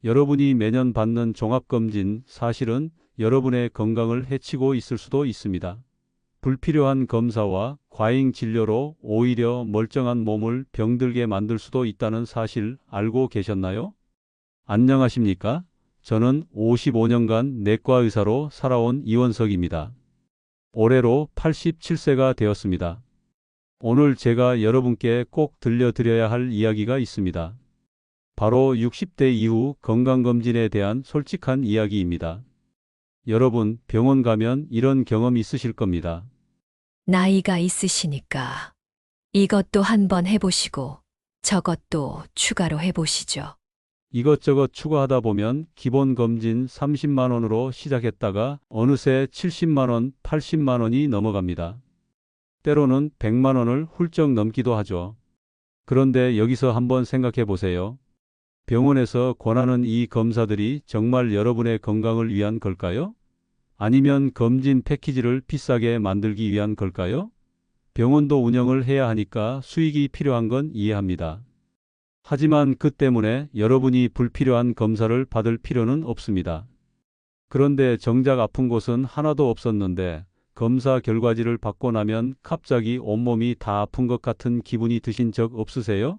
여러분이 매년 받는 종합검진 사실은 여러분의 건강을 해치고 있을 수도 있습니다. 불필요한 검사와 과잉 진료로 오히려 멀쩡한 몸을 병들게 만들 수도 있다는 사실 알고 계셨나요? 안녕하십니까? 저는 55년간 내과 의사로 살아온 이원석입니다. 올해로 87세가 되었습니다. 오늘 제가 여러분께 꼭 들려드려야 할 이야기가 있습니다. 바로 60대 이후 건강검진에 대한 솔직한 이야기입니다. 여러분, 병원 가면 이런 경험 있으실 겁니다. 나이가 있으시니까 이것도 한번 해보시고 저것도 추가로 해보시죠. 이것저것 추가하다 보면 기본 검진 30만 원으로 시작했다가 어느새 70만 원, 80만 원이 넘어갑니다. 때로는 100만 원을 훌쩍 넘기도 하죠. 그런데 여기서 한번 생각해 보세요. 병원에서 권하는 이 검사들이 정말 여러분의 건강을 위한 걸까요? 아니면 검진 패키지를 비싸게 만들기 위한 걸까요? 병원도 운영을 해야 하니까 수익이 필요한 건 이해합니다. 하지만 그 때문에 여러분이 불필요한 검사를 받을 필요는 없습니다. 그런데 정작 아픈 곳은 하나도 없었는데 검사 결과지를 받고 나면 갑자기 온몸이 다 아픈 것 같은 기분이 드신 적 없으세요?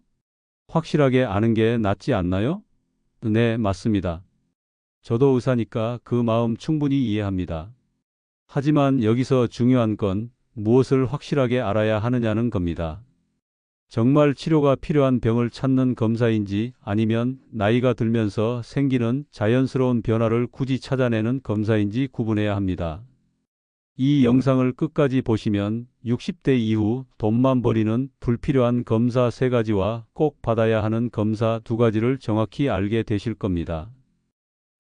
확실하게 아는 게 낫지 않나요? 네, 맞습니다. 저도 의사니까 그 마음 충분히 이해합니다. 하지만 여기서 중요한 건 무엇을 확실하게 알아야 하느냐는 겁니다. 정말 치료가 필요한 병을 찾는 검사인지 아니면 나이가 들면서 생기는 자연스러운 변화를 굳이 찾아내는 검사인지 구분해야 합니다. 이 영상을 끝까지 보시면 60대 이후 돈만 버리는 불필요한 검사 3가지와 꼭 받아야 하는 검사 2가지를 정확히 알게 되실 겁니다.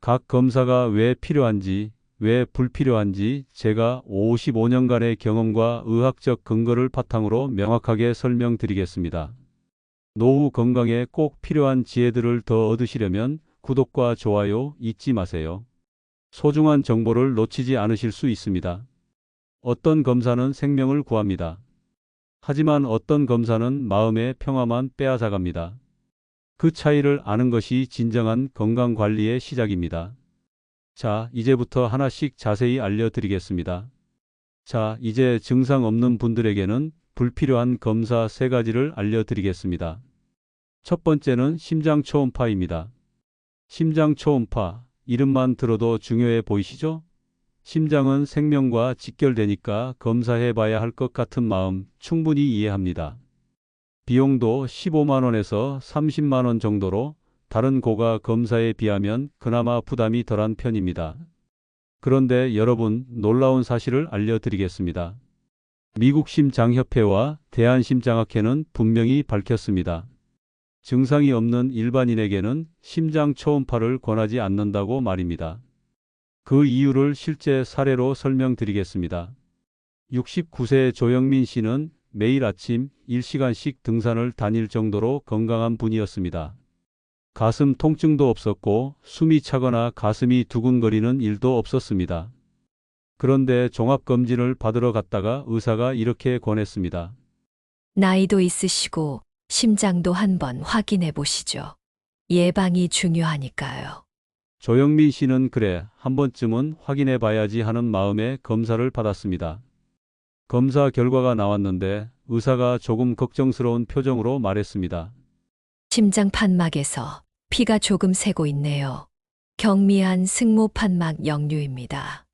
각 검사가 왜 필요한지, 왜 불필요한지 제가 55년간의 경험과 의학적 근거를 바탕으로 명확하게 설명드리겠습니다. 노후 건강에 꼭 필요한 지혜들을 더 얻으시려면 구독과 좋아요 잊지 마세요. 소중한 정보를 놓치지 않으실 수 있습니다. 어떤 검사는 생명을 구합니다. 하지만 어떤 검사는 마음의 평화만 빼앗아갑니다. 그 차이를 아는 것이 진정한 건강관리의 시작입니다. 자, 이제부터 하나씩 자세히 알려드리겠습니다. 자, 이제 증상 없는 분들에게는 불필요한 검사 3가지를 알려드리겠습니다. 첫 번째는 심장 초음파입니다. 심장 초음파, 이름만 들어도 중요해 보이시죠? 심장은 생명과 직결되니까 검사해 봐야 할 것 같은 마음 충분히 이해합니다. 비용도 15만 원에서 30만 원 정도로 다른 고가 검사에 비하면 그나마 부담이 덜한 편입니다. 그런데 여러분, 놀라운 사실을 알려드리겠습니다. 미국 심장협회와 대한심장학회는 분명히 밝혔습니다. 증상이 없는 일반인에게는 심장 초음파를 권하지 않는다고 말입니다. 그 이유를 실제 사례로 설명드리겠습니다. 69세 조영민 씨는 매일 아침 1시간씩 등산을 다닐 정도로 건강한 분이었습니다. 가슴 통증도 없었고 숨이 차거나 가슴이 두근거리는 일도 없었습니다. 그런데 종합검진을 받으러 갔다가 의사가 이렇게 권했습니다. 나이도 있으시고 심장도 한번 확인해 보시죠. 예방이 중요하니까요. 조영민 씨는 그래, 한 번쯤은 확인해 봐야지 하는 마음에 검사를 받았습니다. 검사 결과가 나왔는데 의사가 조금 걱정스러운 표정으로 말했습니다. 심장 판막에서 피가 조금 새고 있네요. 경미한 승모 판막 역류입니다.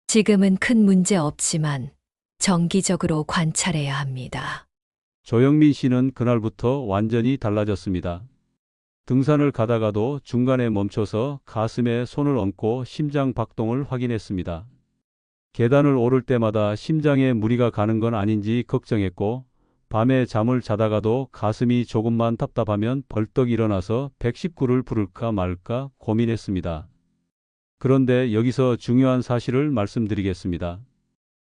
지금은 큰 문제 없지만 정기적으로 관찰해야 합니다. 조영민 씨는 그날부터 완전히 달라졌습니다. 등산을 가다가도 중간에 멈춰서 가슴에 손을 얹고 심장 박동을 확인했습니다. 계단을 오를 때마다 심장에 무리가 가는 건 아닌지 걱정했고, 밤에 잠을 자다가도 가슴이 조금만 답답하면 벌떡 일어나서 119를 부를까 말까 고민했습니다. 그런데 여기서 중요한 사실을 말씀드리겠습니다.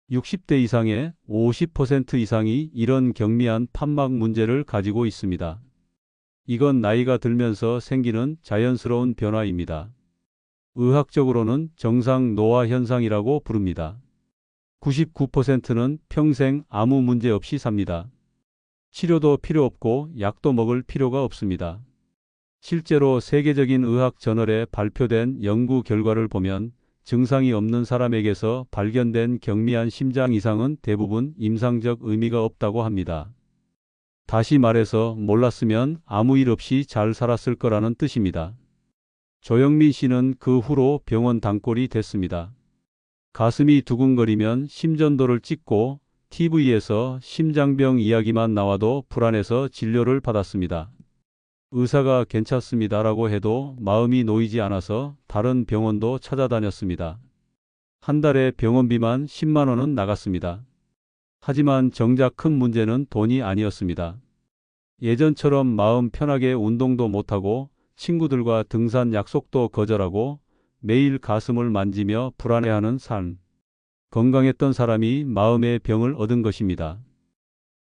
60대 이상의 50% 이상이 이런 경미한 판막 문제를 가지고 있습니다. 이건 나이가 들면서 생기는 자연스러운 변화입니다. 의학적으로는 정상 노화 현상이라고 부릅니다. 99%는 평생 아무 문제 없이 삽니다. 치료도 필요 없고 약도 먹을 필요가 없습니다. 실제로 세계적인 의학 저널에 발표된 연구 결과를 보면 증상이 없는 사람에게서 발견된 경미한 심장 이상은 대부분 임상적 의미가 없다고 합니다. 다시 말해서 몰랐으면 아무 일 없이 잘 살았을 거라는 뜻입니다. 조영민 씨는 그 후로 병원 단골이 됐습니다. 가슴이 두근거리면 심전도를 찍고 TV에서 심장병 이야기만 나와도 불안해서 진료를 받았습니다. 의사가 괜찮습니다라고 해도 마음이 놓이지 않아서 다른 병원도 찾아다녔습니다. 한 달에 병원비만 10만 원은 나갔습니다. 하지만 정작 큰 문제는 돈이 아니었습니다. 예전처럼 마음 편하게 운동도 못하고 친구들과 등산 약속도 거절하고 매일 가슴을 만지며 불안해하는 삶. 건강했던 사람이 마음의 병을 얻은 것입니다.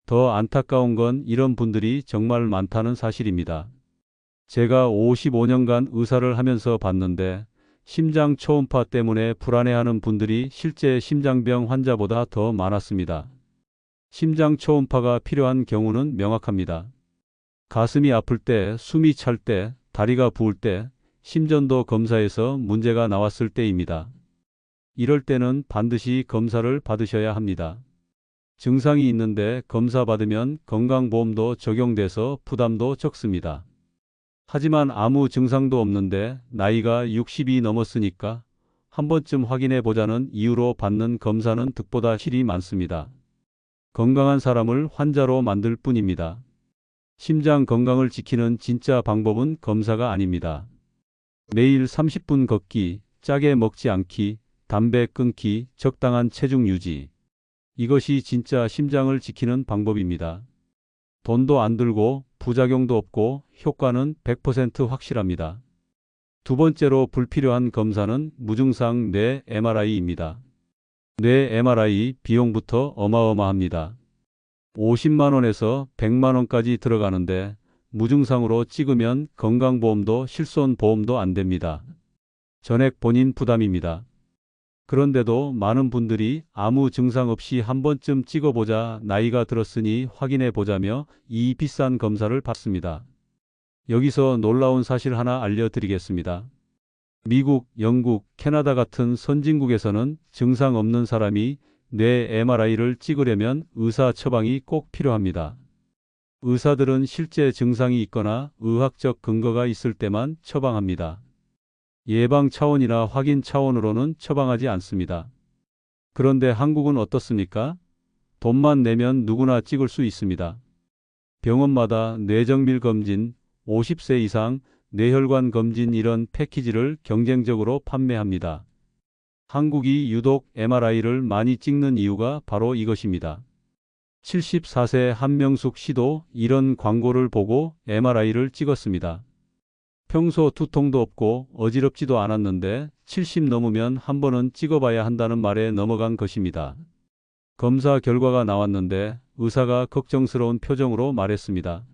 더 안타까운 건 이런 분들이 정말 많다는 사실입니다. 제가 55년간 의사를 하면서 봤는데 심장 초음파 때문에 불안해하는 분들이 실제 심장병 환자보다 더 많았습니다. 심장 초음파가 필요한 경우는 명확합니다. 가슴이 아플 때, 숨이 찰 때, 다리가 부을 때, 심전도 검사에서 문제가 나왔을 때입니다. 이럴 때는 반드시 검사를 받으셔야 합니다. 증상이 있는데 검사 받으면 건강보험도 적용돼서 부담도 적습니다. 하지만 아무 증상도 없는데 나이가 60이 넘었으니까 한 번쯤 확인해 보자는 이유로 받는 검사는 득보다 실이 많습니다. 건강한 사람을 환자로 만들 뿐입니다. 심장 건강을 지키는 진짜 방법은 검사가 아닙니다. 매일 30분 걷기, 짜게 먹지 않기, 담배 끊기, 적당한 체중 유지. 이것이 진짜 심장을 지키는 방법입니다. 돈도 안 들고 부작용도 없고 효과는 100% 확실합니다. 두 번째로 불필요한 검사는 무증상 뇌 MRI입니다. 뇌 MRI 비용부터 어마어마합니다. 50만 원에서 100만 원까지 들어가는데 무증상으로 찍으면 건강보험도 실손보험도 안 됩니다. 전액 본인 부담입니다. 그런데도 많은 분들이 아무 증상 없이 한 번쯤 찍어보자, 나이가 들었으니 확인해 보자며 이 비싼 검사를 받습니다. 여기서 놀라운 사실 하나 알려드리겠습니다. 미국, 영국, 캐나다 같은 선진국에서는 증상 없는 사람이 뇌 MRI를 찍으려면 의사 처방이 꼭 필요합니다. 의사들은 실제 증상이 있거나 의학적 근거가 있을 때만 처방합니다. 예방 차원이나 확인 차원으로는 처방하지 않습니다. 그런데 한국은 어떻습니까? 돈만 내면 누구나 찍을 수 있습니다. 병원마다 뇌정밀 검진, 50세 이상 뇌혈관 검진 이런 패키지를 경쟁적으로 판매합니다. 한국이 유독 MRI를 많이 찍는 이유가 바로 이것입니다. 74세 한명숙 씨도 이런 광고를 보고 MRI를 찍었습니다. 평소 두통도 없고 어지럽지도 않았는데 70 넘으면 한 번은 찍어봐야 한다는 말에 넘어간 것입니다. 검사 결과가 나왔는데 의사가 걱정스러운 표정으로 말했습니다.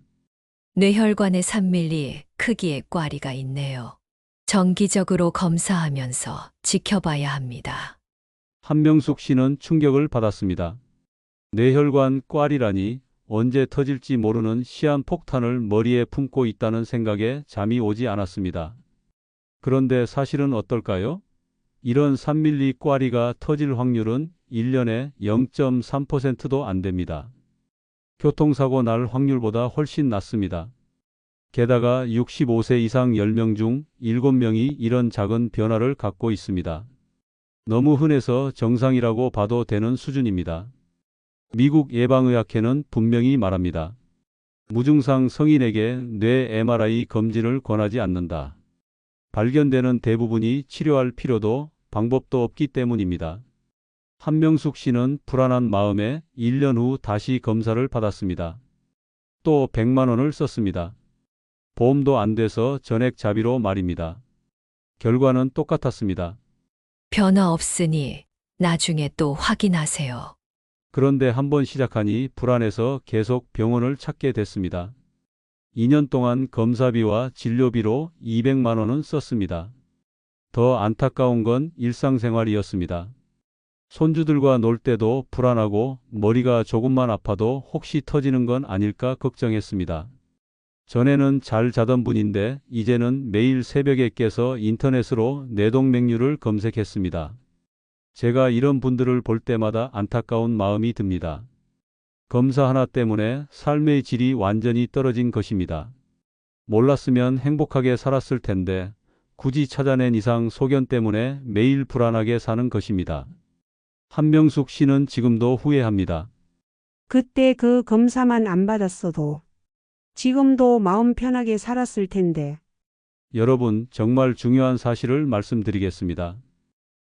뇌혈관에 3mm 크기의 꽈리가 있네요. 정기적으로 검사하면서 지켜봐야 합니다. 한명숙 씨는 충격을 받았습니다. 뇌혈관 꽈리라니, 언제 터질지 모르는 시한폭탄을 머리에 품고 있다는 생각에 잠이 오지 않았습니다. 그런데 사실은 어떨까요? 이런 3mm 꽈리가 터질 확률은 1년에 0.3%도 안 됩니다. 교통사고 날 확률보다 훨씬 낮습니다. 게다가 65세 이상 10명 중 7명이 이런 작은 변화를 갖고 있습니다. 너무 흔해서 정상이라고 봐도 되는 수준입니다. 미국 예방의학회는 분명히 말합니다. 무증상 성인에게 뇌 MRI 검진을 권하지 않는다. 발견되는 대부분이 치료할 필요도 방법도 없기 때문입니다. 한명숙 씨는 불안한 마음에 1년 후 다시 검사를 받았습니다. 또 100만 원을 썼습니다. 보험도 안 돼서 전액 자비로 말입니다. 결과는 똑같았습니다. 변화 없으니 나중에 또 확인하세요. 그런데 한번 시작하니 불안해서 계속 병원을 찾게 됐습니다. 2년 동안 검사비와 진료비로 200만 원은 썼습니다. 더 안타까운 건 일상생활이었습니다. 손주들과 놀 때도 불안하고 머리가 조금만 아파도 혹시 터지는 건 아닐까 걱정했습니다. 전에는 잘 자던 분인데 이제는 매일 새벽에 깨서 인터넷으로 뇌동맥류를 검색했습니다. 제가 이런 분들을 볼 때마다 안타까운 마음이 듭니다. 검사 하나 때문에 삶의 질이 완전히 떨어진 것입니다. 몰랐으면 행복하게 살았을 텐데 굳이 찾아낸 이상 소견 때문에 매일 불안하게 사는 것입니다. 한명숙 씨는 지금도 후회합니다. 그때 그 검사만 안 받았어도 지금도 마음 편하게 살았을 텐데. 여러분, 정말 중요한 사실을 말씀드리겠습니다.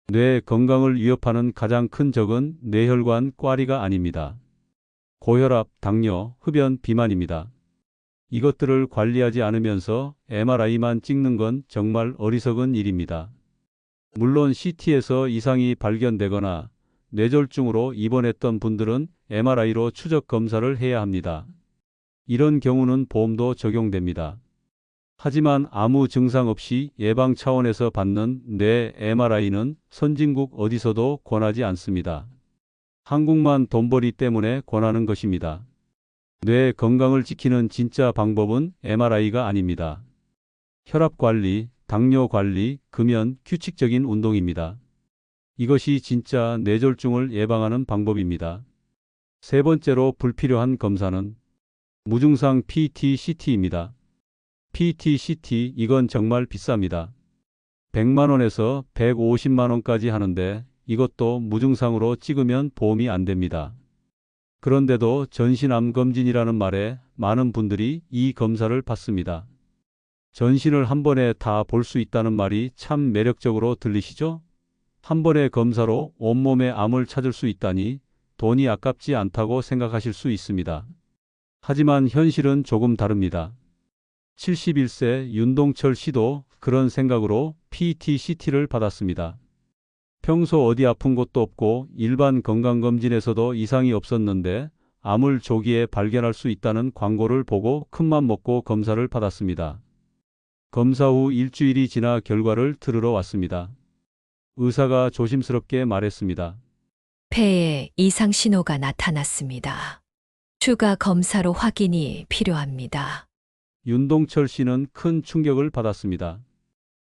뇌 건강을 위협하는 가장 큰 적은 뇌혈관 꽈리가 아닙니다. 고혈압, 당뇨, 흡연, 비만입니다. 이것들을 관리하지 않으면서 MRI만 찍는 건 정말 어리석은 일입니다. 물론 CT에서 이상이 발견되거나 뇌졸중으로 입원했던 분들은 MRI로 추적 검사를 해야 합니다. 이런 경우는 보험도 적용됩니다. 하지만 아무 증상 없이 예방 차원에서 받는 뇌 MRI는 선진국 어디서도 권하지 않습니다. 한국만 돈벌이 때문에 권하는 것입니다. 뇌 건강을 지키는 진짜 방법은 MRI가 아닙니다. 혈압 관리, 당뇨 관리, 금연, 규칙적인 운동입니다. 이것이 진짜 뇌졸중을 예방하는 방법입니다. 세 번째로 불필요한 검사는 무증상 PET-CT입니다. PET-CT 이건 정말 비쌉니다. 100만 원에서 150만 원까지 하는데 이것도 무증상으로 찍으면 보험이 안 됩니다. 그런데도 전신암 검진이라는 말에 많은 분들이 이 검사를 받습니다. 전신을 한 번에 다 볼 수 있다는 말이 참 매력적으로 들리시죠? 한 번의 검사로 온몸의 암을 찾을 수 있다니 돈이 아깝지 않다고 생각하실 수 있습니다. 하지만 현실은 조금 다릅니다. 71세 윤동철 씨도 그런 생각으로 PET-CT를 받았습니다. 평소 어디 아픈 곳도 없고 일반 건강검진에서도 이상이 없었는데 암을 조기에 발견할 수 있다는 광고를 보고 큰맘 먹고 검사를 받았습니다. 검사 후 일주일이 지나 결과를 들으러 왔습니다. 의사가 조심스럽게 말했습니다. 폐에 이상 신호가 나타났습니다. 추가 검사로 확인이 필요합니다. 윤동철 씨는 큰 충격을 받았습니다.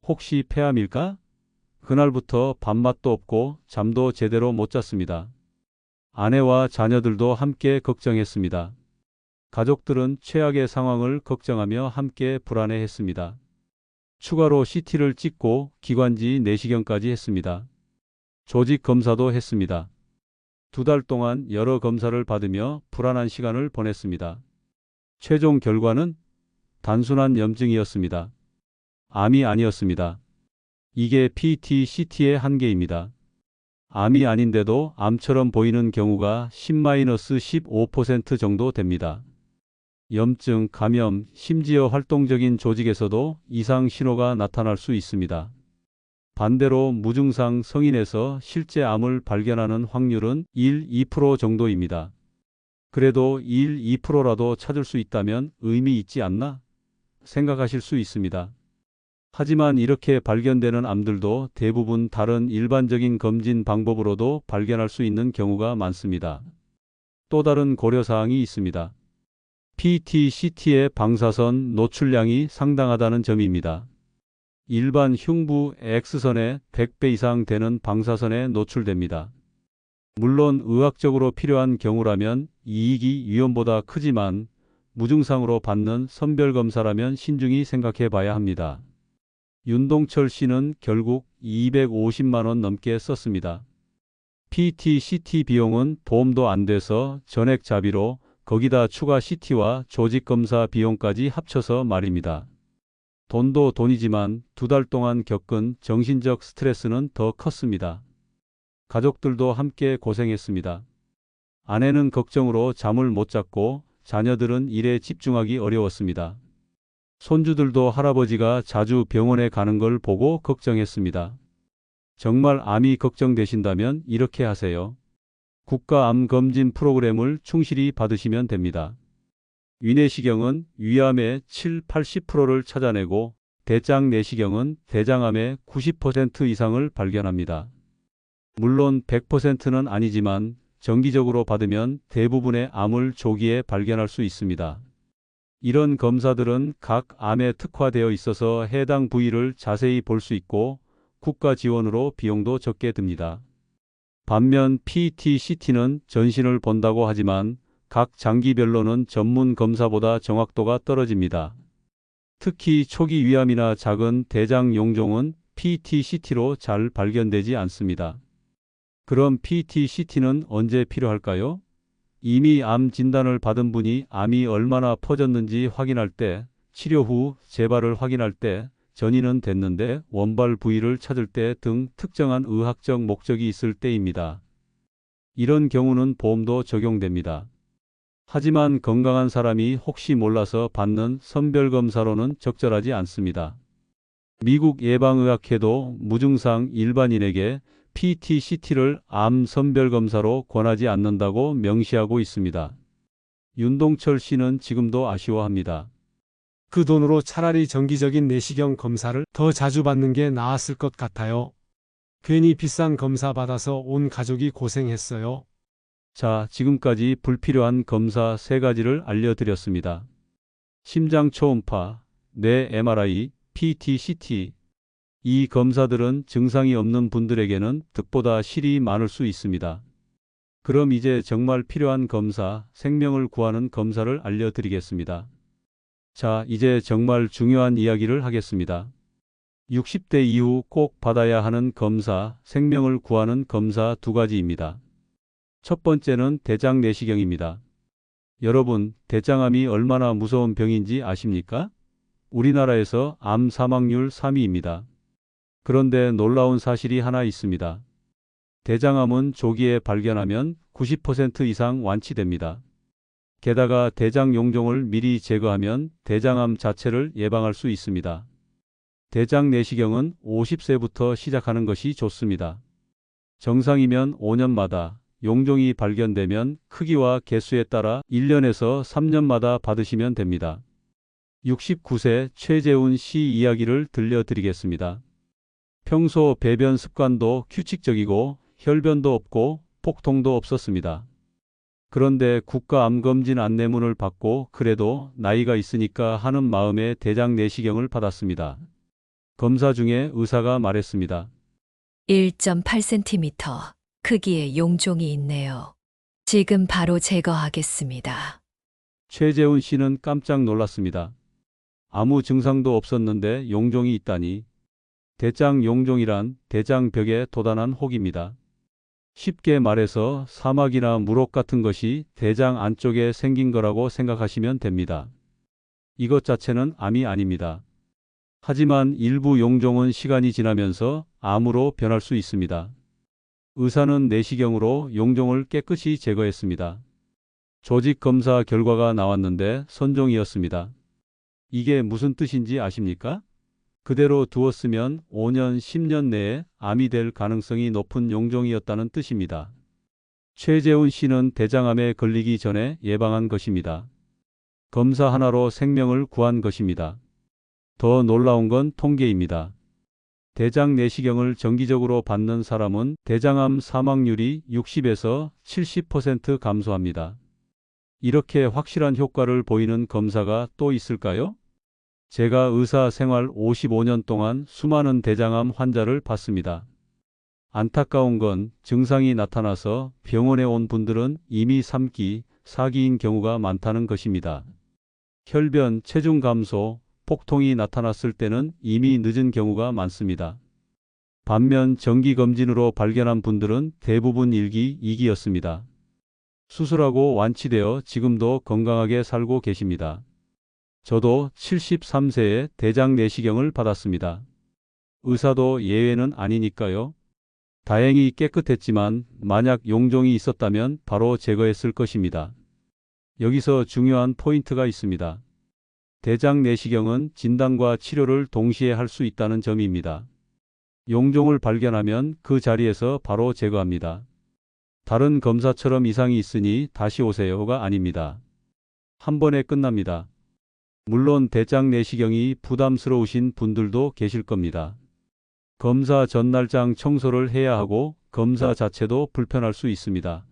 혹시 폐암일까? 그날부터 밥맛도 없고 잠도 제대로 못 잤습니다. 아내와 자녀들도 함께 걱정했습니다. 가족들은 최악의 상황을 걱정하며 함께 불안해했습니다. 추가로 CT를 찍고 기관지 내시경까지 했습니다. 조직 검사도 했습니다. 2달 동안 여러 검사를 받으며 불안한 시간을 보냈습니다. 최종 결과는 단순한 염증이었습니다. 암이 아니었습니다. 이게 PET-CT의 한계입니다. 암이 아닌데도 암처럼 보이는 경우가 10-15% 정도 됩니다. 염증, 감염, 심지어 활동적인 조직에서도 이상 신호가 나타날 수 있습니다. 반대로 무증상 성인에서 실제 암을 발견하는 확률은 1-2% 정도입니다. 그래도 1-2%라도 찾을 수 있다면 의미 있지 않나? 생각하실 수 있습니다. 하지만 이렇게 발견되는 암들도 대부분 다른 일반적인 검진 방법으로도 발견할 수 있는 경우가 많습니다. 또 다른 고려사항이 있습니다. PET-CT의 방사선 노출량이 상당하다는 점입니다. 일반 흉부 X선의 100배 이상 되는 방사선에 노출됩니다. 물론 의학적으로 필요한 경우라면 이익이 위험보다 크지만 무증상으로 받는 선별검사라면 신중히 생각해 봐야 합니다. 윤동철 씨는 결국 250만 원 넘게 썼습니다. PET-CT 비용은 보험도 안 돼서 전액 자비로 거기다 추가 CT와 조직검사 비용까지 합쳐서 말입니다. 돈도 돈이지만 2달 동안 겪은 정신적 스트레스는 더 컸습니다. 가족들도 함께 고생했습니다. 아내는 걱정으로 잠을 못 잤고 자녀들은 일에 집중하기 어려웠습니다. 손주들도 할아버지가 자주 병원에 가는 걸 보고 걱정했습니다. 정말 암이 걱정되신다면 이렇게 하세요. 국가암검진 프로그램을 충실히 받으시면 됩니다. 위내시경은 위암의 7-80%를 찾아내고 대장 내시경은 대장암의 90% 이상을 발견합니다. 물론 100%는 아니지만 정기적으로 받으면 대부분의 암을 조기에 발견할 수 있습니다. 이런 검사들은 각 암에 특화되어 있어서 해당 부위를 자세히 볼 수 있고 국가 지원으로 비용도 적게 듭니다. 반면 PET-CT는 전신을 본다고 하지만 각 장기별로는 전문 검사보다 정확도가 떨어집니다. 특히 초기 위암이나 작은 대장 용종은 PET-CT로 잘 발견되지 않습니다. 그럼 PET-CT는 언제 필요할까요? 이미 암 진단을 받은 분이 암이 얼마나 퍼졌는지 확인할 때, 치료 후 재발을 확인할 때, 전이는 됐는데 원발 부위를 찾을 때 등 특정한 의학적 목적이 있을 때입니다. 이런 경우는 보험도 적용됩니다. 하지만 건강한 사람이 혹시 몰라서 받는 선별검사로는 적절하지 않습니다. 미국 예방의학회도 무증상 일반인에게 PET-CT를 암 선별검사로 권하지 않는다고 명시하고 있습니다. 윤동철 씨는 지금도 아쉬워합니다. 그 돈으로 차라리 정기적인 내시경 검사를 더 자주 받는 게 나았을 것 같아요. 괜히 비싼 검사 받아서 온 가족이 고생했어요. 자, 지금까지 불필요한 검사 3가지를 알려드렸습니다. 심장 초음파, 뇌 MRI, PET-CT. 이 검사들은 증상이 없는 분들에게는 득보다 실이 많을 수 있습니다. 그럼 이제 정말 필요한 검사, 생명을 구하는 검사를 알려드리겠습니다. 자, 이제 정말 중요한 이야기를 하겠습니다. 60대 이후 꼭 받아야 하는 검사, 생명을 구하는 검사 2가지입니다. 첫 번째는 대장 내시경입니다. 여러분, 대장암이 얼마나 무서운 병인지 아십니까? 우리나라에서 암 사망률 3위입니다. 그런데 놀라운 사실이 하나 있습니다. 대장암은 조기에 발견하면 90% 이상 완치됩니다. 게다가 대장 용종을 미리 제거하면 대장암 자체를 예방할 수 있습니다. 대장 내시경은 50세부터 시작하는 것이 좋습니다. 정상이면 5년마다, 용종이 발견되면 크기와 개수에 따라 1년에서 3년마다 받으시면 됩니다. 69세 최재훈 씨 이야기를 들려드리겠습니다. 평소 배변 습관도 규칙적이고 혈변도 없고 폭통도 없었습니다. 그런데 국가암검진 안내문을 받고 그래도 나이가 있으니까 하는 마음에 대장 내시경을 받았습니다. 검사 중에 의사가 말했습니다. 1.8cm 크기의 용종이 있네요. 지금 바로 제거하겠습니다. 최재훈 씨는 깜짝 놀랐습니다. 아무 증상도 없었는데 용종이 있다니. 대장 용종이란 대장벽에 도단한 혹입니다. 쉽게 말해서 사막이나 물혹 같은 것이 대장 안쪽에 생긴 거라고 생각하시면 됩니다. 이것 자체는 암이 아닙니다. 하지만 일부 용종은 시간이 지나면서 암으로 변할 수 있습니다. 의사는 내시경으로 용종을 깨끗이 제거했습니다. 조직 검사 결과가 나왔는데 선종이었습니다. 이게 무슨 뜻인지 아십니까? 그대로 두었으면 5년, 10년 내에 암이 될 가능성이 높은 용종이었다는 뜻입니다. 최재훈 씨는 대장암에 걸리기 전에 예방한 것입니다. 검사 하나로 생명을 구한 것입니다. 더 놀라운 건 통계입니다. 대장 내시경을 정기적으로 받는 사람은 대장암 사망률이 60에서 70% 감소합니다. 이렇게 확실한 효과를 보이는 검사가 또 있을까요? 제가 의사 생활 55년 동안 수많은 대장암 환자를 봤습니다. 안타까운 건 증상이 나타나서 병원에 온 분들은 이미 3기, 4기인 경우가 많다는 것입니다. 혈변, 체중 감소, 폭통이 나타났을 때는 이미 늦은 경우가 많습니다. 반면 정기검진으로 발견한 분들은 대부분 1기, 2기였습니다. 수술하고 완치되어 지금도 건강하게 살고 계십니다. 저도 73세에 대장 내시경을 받았습니다. 의사도 예외는 아니니까요. 다행히 깨끗했지만 만약 용종이 있었다면 바로 제거했을 것입니다. 여기서 중요한 포인트가 있습니다. 대장 내시경은 진단과 치료를 동시에 할 수 있다는 점입니다. 용종을 발견하면 그 자리에서 바로 제거합니다. 다른 검사처럼 이상이 있으니 다시 오세요가 아닙니다. 한 번에 끝납니다. 물론 대장 내시경이 부담스러우신 분들도 계실 겁니다. 검사 전날장 청소를 해야 하고 검사 자체도 불편할 수 있습니다.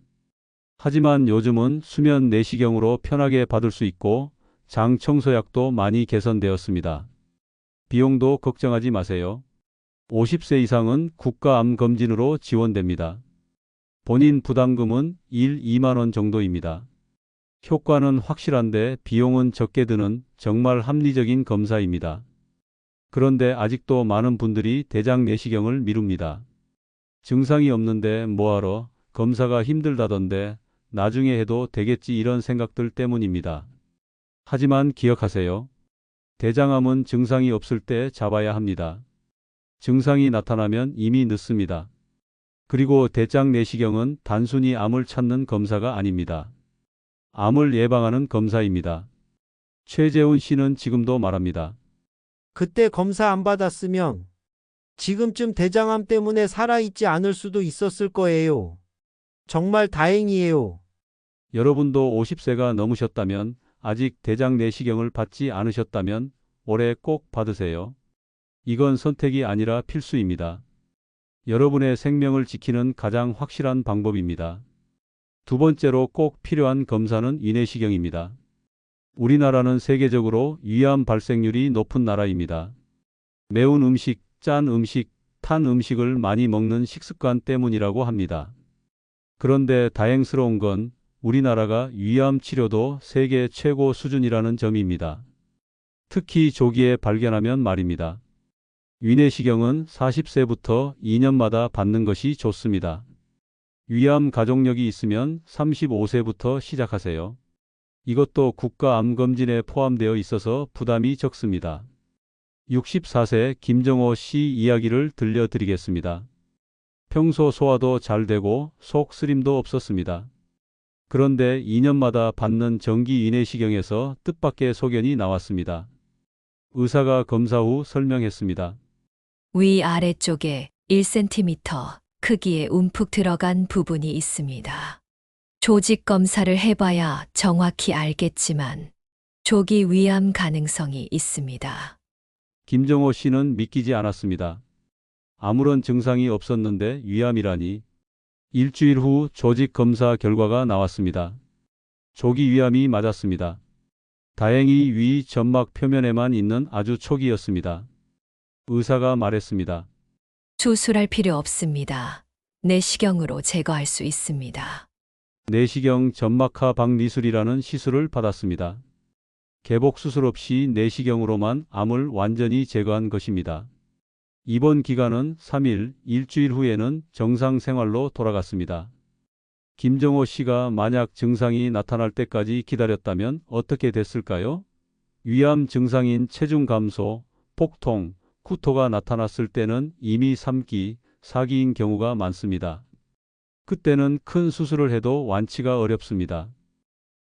하지만 요즘은 수면 내시경으로 편하게 받을 수 있고 장 청소약도 많이 개선되었습니다. 비용도 걱정하지 마세요. 50세 이상은 국가암검진으로 지원됩니다. 본인 부담금은 1, 2만 원 정도입니다. 효과는 확실한데 비용은 적게 드는 정말 합리적인 검사입니다. 그런데 아직도 많은 분들이 대장 내시경을 미룹니다. 증상이 없는데 뭐하러, 검사가 힘들다던데 나중에 해도 되겠지, 이런 생각들 때문입니다. 하지만 기억하세요. 대장암은 증상이 없을 때 잡아야 합니다. 증상이 나타나면 이미 늦습니다. 그리고 대장 내시경은 단순히 암을 찾는 검사가 아닙니다. 암을 예방하는 검사입니다. 최재훈 씨는 지금도 말합니다. 그때 검사 안 받았으면 지금쯤 대장암 때문에 살아있지 않을 수도 있었을 거예요. 정말 다행이에요. 여러분도 50세가 넘으셨다면, 아직 대장 내시경을 받지 않으셨다면 올해 꼭 받으세요. 이건 선택이 아니라 필수입니다. 여러분의 생명을 지키는 가장 확실한 방법입니다. 두 번째로 꼭 필요한 검사는 위내시경입니다. 우리나라는 세계적으로 위암 발생률이 높은 나라입니다. 매운 음식, 짠 음식, 탄 음식을 많이 먹는 식습관 때문이라고 합니다. 그런데 다행스러운 건 우리나라가 위암 치료도 세계 최고 수준이라는 점입니다. 특히 조기에 발견하면 말입니다. 위내시경은 40세부터 2년마다 받는 것이 좋습니다. 위암 가족력이 있으면 35세부터 시작하세요. 이것도 국가암검진에 포함되어 있어서 부담이 적습니다. 64세 김정호 씨 이야기를 들려드리겠습니다. 평소 소화도 잘 되고 속 쓰림도 없었습니다. 그런데 2년마다 받는 정기 위내시경에서 뜻밖의 소견이 나왔습니다. 의사가 검사 후 설명했습니다. 위 아래쪽에 1cm 크기의 움푹 들어간 부분이 있습니다. 조직 검사를 해봐야 정확히 알겠지만 조기 위암 가능성이 있습니다. 김정호 씨는 믿기지 않았습니다. 아무런 증상이 없었는데 위암이라니. 일주일 후 조직 검사 결과가 나왔습니다. 조기 위암이 맞았습니다. 다행히 위 점막 표면에만 있는 아주 초기였습니다. 의사가 말했습니다. 수술할 필요 없습니다. 내시경으로 제거할 수 있습니다. 내시경 점막하 박리술이라는 시술을 받았습니다. 개복 수술 없이 내시경으로만 암을 완전히 제거한 것입니다. 입원 기간은 3일, 일주일 후에는 정상 생활로 돌아갔습니다. 김정호 씨가 만약 증상이 나타날 때까지 기다렸다면 어떻게 됐을까요? 위암 증상인 체중 감소, 복통, 구토가 나타났을 때는 이미 3기, 4기인 경우가 많습니다. 그때는 큰 수술을 해도 완치가 어렵습니다.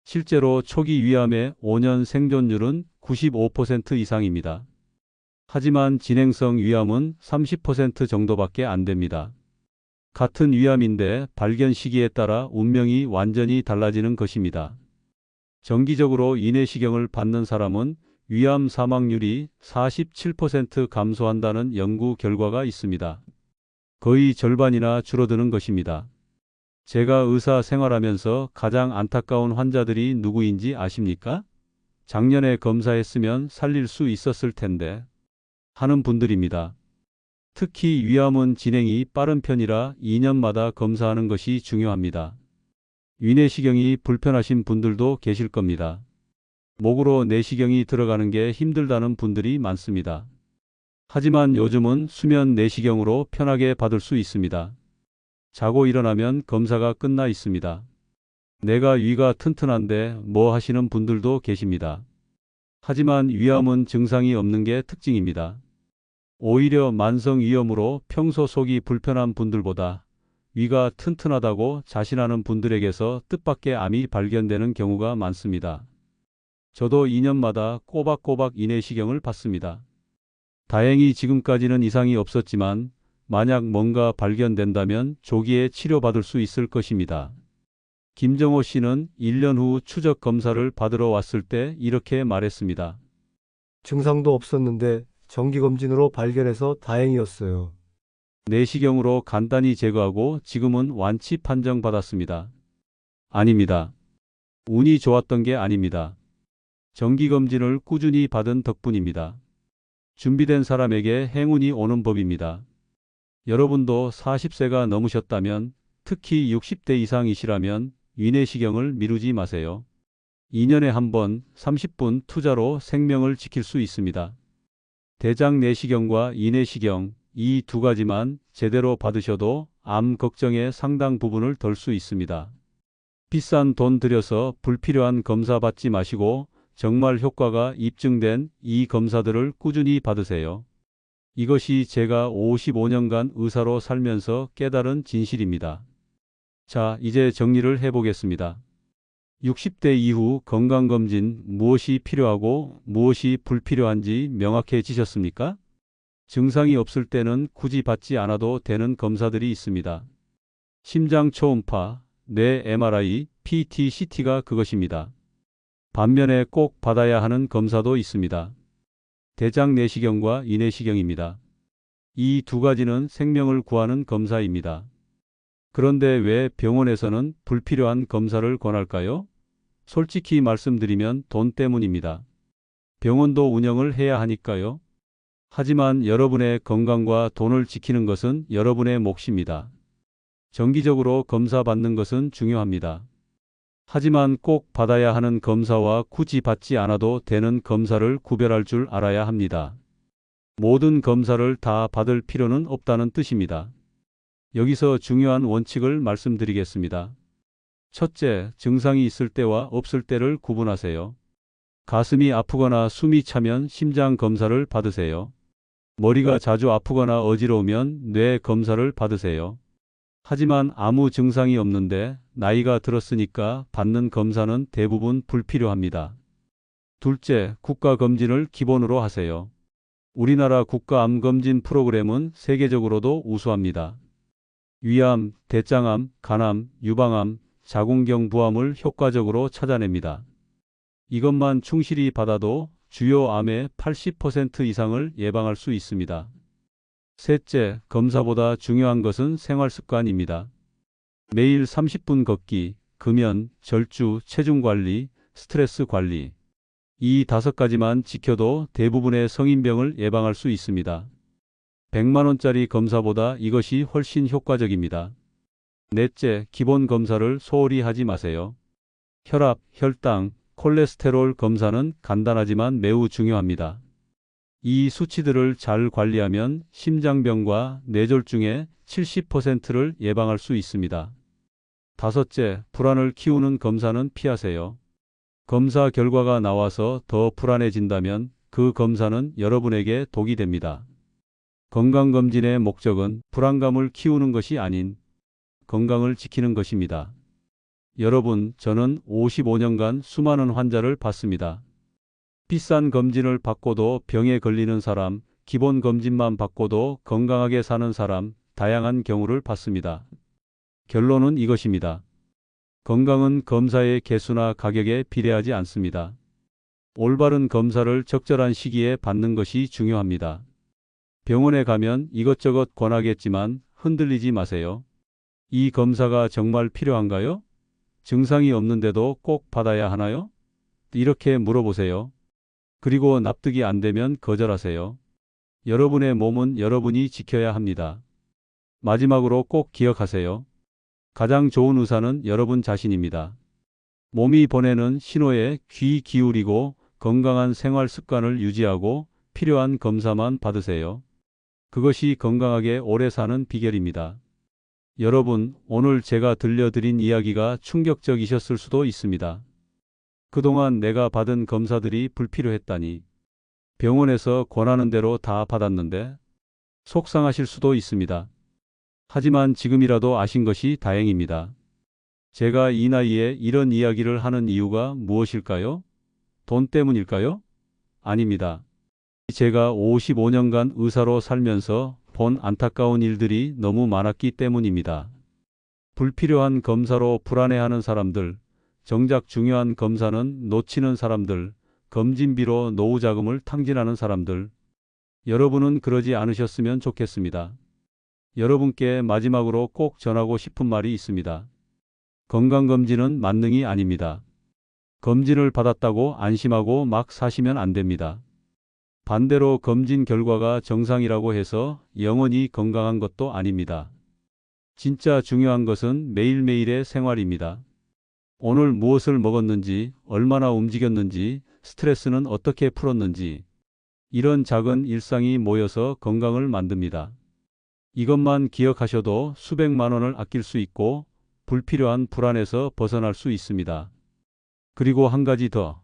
실제로 초기 위암의 5년 생존율은 95% 이상입니다. 하지만 진행성 위암은 30% 정도밖에 안 됩니다. 같은 위암인데 발견 시기에 따라 운명이 완전히 달라지는 것입니다. 정기적으로 위내시경을 받는 사람은 위암 사망률이 47% 감소한다는 연구 결과가 있습니다. 거의 절반이나 줄어드는 것입니다. 제가 의사 생활하면서 가장 안타까운 환자들이 누구인지 아십니까? 작년에 검사했으면 살릴 수 있었을 텐데 하는 분들입니다. 특히 위암은 진행이 빠른 편이라 2년마다 검사하는 것이 중요합니다. 위내시경이 불편하신 분들도 계실 겁니다. 목으로 내시경이 들어가는 게 힘들다는 분들이 많습니다. 하지만 요즘은 수면 내시경으로 편하게 받을 수 있습니다. 자고 일어나면 검사가 끝나 있습니다. 내가 위가 튼튼한데 뭐 하시는 분들도 계십니다. 하지만 위암은 증상이 없는 게 특징입니다. 오히려 만성 위염으로 평소 속이 불편한 분들보다 위가 튼튼하다고 자신하는 분들에게서 뜻밖의 암이 발견되는 경우가 많습니다. 저도 2년마다 꼬박꼬박 위내시경을 받습니다. 다행히 지금까지는 이상이 없었지만 만약 뭔가 발견된다면 조기에 치료받을 수 있을 것입니다. 김정호 씨는 1년 후 추적 검사를 받으러 왔을 때 이렇게 말했습니다. 증상도 없었는데 정기검진으로 발견해서 다행이었어요. 내시경으로 간단히 제거하고 지금은 완치 판정 받았습니다. 아닙니다. 운이 좋았던 게 아닙니다. 정기검진을 꾸준히 받은 덕분입니다. 준비된 사람에게 행운이 오는 법입니다. 여러분도 40세가 넘으셨다면, 특히 60대 이상이시라면 위내시경을 미루지 마세요. 2년에 한 번 30분 투자로 생명을 지킬 수 있습니다. 대장 내시경과 이내시경, 이 두 가지만 제대로 받으셔도 암 걱정의 상당 부분을 덜 수 있습니다. 비싼 돈 들여서 불필요한 검사 받지 마시고 정말 효과가 입증된 이 검사들을 꾸준히 받으세요. 이것이 제가 55년간 의사로 살면서 깨달은 진실입니다. 자, 이제 정리를 해보겠습니다. 60대 이후 건강검진 무엇이 필요하고 무엇이 불필요한지 명확해지셨습니까? 증상이 없을 때는 굳이 받지 않아도 되는 검사들이 있습니다. 심장 초음파, 뇌 MRI, PT, CT가 그것입니다. 반면에 꼭 받아야 하는 검사도 있습니다. 대장 내시경과 이내시경입니다. 이 두 가지는 생명을 구하는 검사입니다. 그런데 왜 병원에서는 불필요한 검사를 권할까요? 솔직히 말씀드리면 돈 때문입니다. 병원도 운영을 해야 하니까요. 하지만 여러분의 건강과 돈을 지키는 것은 여러분의 몫입니다. 정기적으로 검사 받는 것은 중요합니다. 하지만 꼭 받아야 하는 검사와 굳이 받지 않아도 되는 검사를 구별할 줄 알아야 합니다. 모든 검사를 다 받을 필요는 없다는 뜻입니다. 여기서 중요한 원칙을 말씀드리겠습니다. 첫째, 증상이 있을 때와 없을 때를 구분하세요. 가슴이 아프거나 숨이 차면 심장 검사를 받으세요. 머리가 자주 아프거나 어지러우면 뇌 검사를 받으세요. 하지만 아무 증상이 없는데 나이가 들었으니까 받는 검사는 대부분 불필요합니다. 둘째, 국가검진을 기본으로 하세요. 우리나라 국가암검진 프로그램은 세계적으로도 우수합니다. 위암, 대장암, 간암, 유방암, 자궁경 부암을 효과적으로 찾아냅니다. 이것만 충실히 받아도 주요 암의 80% 이상을 예방할 수 있습니다. 셋째, 검사보다 중요한 것은 생활습관입니다. 매일 30분 걷기, 금연, 절주, 체중 관리, 스트레스 관리. 이 5가지만 지켜도 대부분의 성인병을 예방할 수 있습니다. 100만 원짜리 검사보다 이것이 훨씬 효과적입니다. 넷째, 기본 검사를 소홀히 하지 마세요. 혈압, 혈당, 콜레스테롤 검사는 간단하지만 매우 중요합니다. 이 수치들을 잘 관리하면 심장병과 뇌졸중의 70%를 예방할 수 있습니다. 다섯째, 불안을 키우는 검사는 피하세요. 검사 결과가 나와서 더 불안해진다면 그 검사는 여러분에게 독이 됩니다. 건강검진의 목적은 불안감을 키우는 것이 아닌 건강을 지키는 것입니다. 여러분, 저는 55년간 수많은 환자를 봤습니다. 비싼 검진을 받고도 병에 걸리는 사람, 기본 검진만 받고도 건강하게 사는 사람, 다양한 경우를 봤습니다. 결론은 이것입니다. 건강은 검사의 개수나 가격에 비례하지 않습니다. 올바른 검사를 적절한 시기에 받는 것이 중요합니다. 병원에 가면 이것저것 권하겠지만 흔들리지 마세요. 이 검사가 정말 필요한가요? 증상이 없는데도 꼭 받아야 하나요? 이렇게 물어보세요. 그리고 납득이 안 되면 거절하세요. 여러분의 몸은 여러분이 지켜야 합니다. 마지막으로 꼭 기억하세요. 가장 좋은 의사는 여러분 자신입니다. 몸이 보내는 신호에 귀 기울이고 건강한 생활 습관을 유지하고 필요한 검사만 받으세요. 그것이 건강하게 오래 사는 비결입니다. 여러분, 오늘 제가 들려드린 이야기가 충격적이셨을 수도 있습니다. 그동안 내가 받은 검사들이 불필요했다니, 병원에서 권하는 대로 다 받았는데 속상하실 수도 있습니다. 하지만 지금이라도 아신 것이 다행입니다. 제가 이 나이에 이런 이야기를 하는 이유가 무엇일까요? 돈 때문일까요? 아닙니다. 제가 55년간 의사로 살면서 본 안타까운 일들이 너무 많았기 때문입니다. 불필요한 검사로 불안해하는 사람들, 정작 중요한 검사는 놓치는 사람들, 검진비로 노후 자금을 탕진하는 사람들. 여러분은 그러지 않으셨으면 좋겠습니다. 여러분께 마지막으로 꼭 전하고 싶은 말이 있습니다. 건강검진은 만능이 아닙니다. 검진을 받았다고 안심하고 막 사시면 안 됩니다. 반대로 검진 결과가 정상이라고 해서 영원히 건강한 것도 아닙니다. 진짜 중요한 것은 매일매일의 생활입니다. 오늘 무엇을 먹었는지, 얼마나 움직였는지, 스트레스는 어떻게 풀었는지, 이런 작은 일상이 모여서 건강을 만듭니다. 이것만 기억하셔도 수백만 원을 아낄 수 있고 불필요한 불안에서 벗어날 수 있습니다. 그리고 한 가지 더.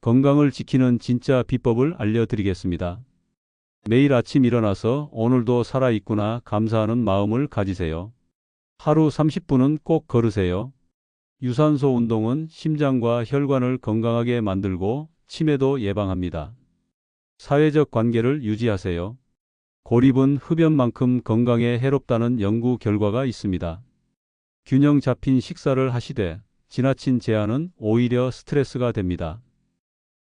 건강을 지키는 진짜 비법을 알려드리겠습니다. 매일 아침 일어나서 오늘도 살아있구나 감사하는 마음을 가지세요. 하루 30분은 꼭 걸으세요. 유산소 운동은 심장과 혈관을 건강하게 만들고 치매도 예방합니다. 사회적 관계를 유지하세요. 고립은 흡연만큼 건강에 해롭다는 연구 결과가 있습니다. 균형 잡힌 식사를 하시되 지나친 제한은 오히려 스트레스가 됩니다.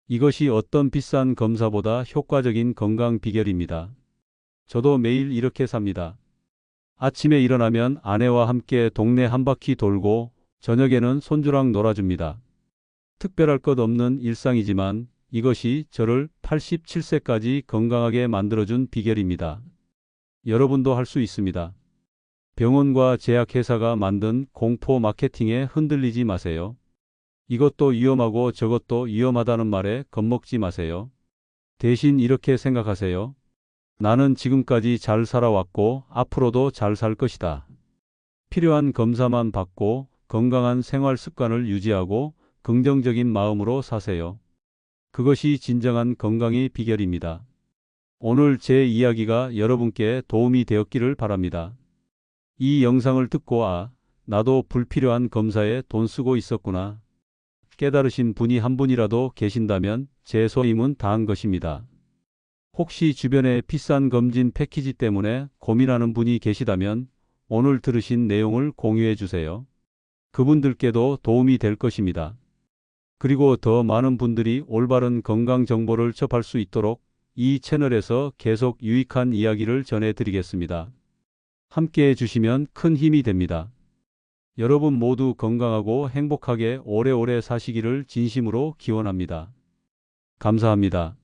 이것이 어떤 비싼 검사보다 효과적인 건강 비결입니다. 저도 매일 이렇게 삽니다. 아침에 일어나면 아내와 함께 동네 한 바퀴 돌고 저녁에는 손주랑 놀아줍니다. 특별할 것 없는 일상이지만 이것이 저를 87세까지 건강하게 만들어준 비결입니다. 여러분도 할 수 있습니다. 병원과 제약회사가 만든 공포 마케팅에 흔들리지 마세요. 이것도 위험하고 저것도 위험하다는 말에 겁먹지 마세요. 대신 이렇게 생각하세요. 나는 지금까지 잘 살아왔고 앞으로도 잘 살 것이다. 필요한 검사만 받고 건강한 생활 습관을 유지하고 긍정적인 마음으로 사세요. 그것이 진정한 건강의 비결입니다. 오늘 제 이야기가 여러분께 도움이 되었기를 바랍니다. 이 영상을 듣고 나도 불필요한 검사에 돈 쓰고 있었구나 깨달으신 분이 한 분이라도 계신다면 제 소임은 다한 것입니다. 혹시 주변에 비싼 검진 패키지 때문에 고민하는 분이 계시다면 오늘 들으신 내용을 공유해 주세요. 그분들께도 도움이 될 것입니다. 그리고 더 많은 분들이 올바른 건강 정보를 접할 수 있도록 이 채널에서 계속 유익한 이야기를 전해드리겠습니다. 함께 해주시면 큰 힘이 됩니다. 여러분 모두 건강하고 행복하게 오래오래 사시기를 진심으로 기원합니다. 감사합니다.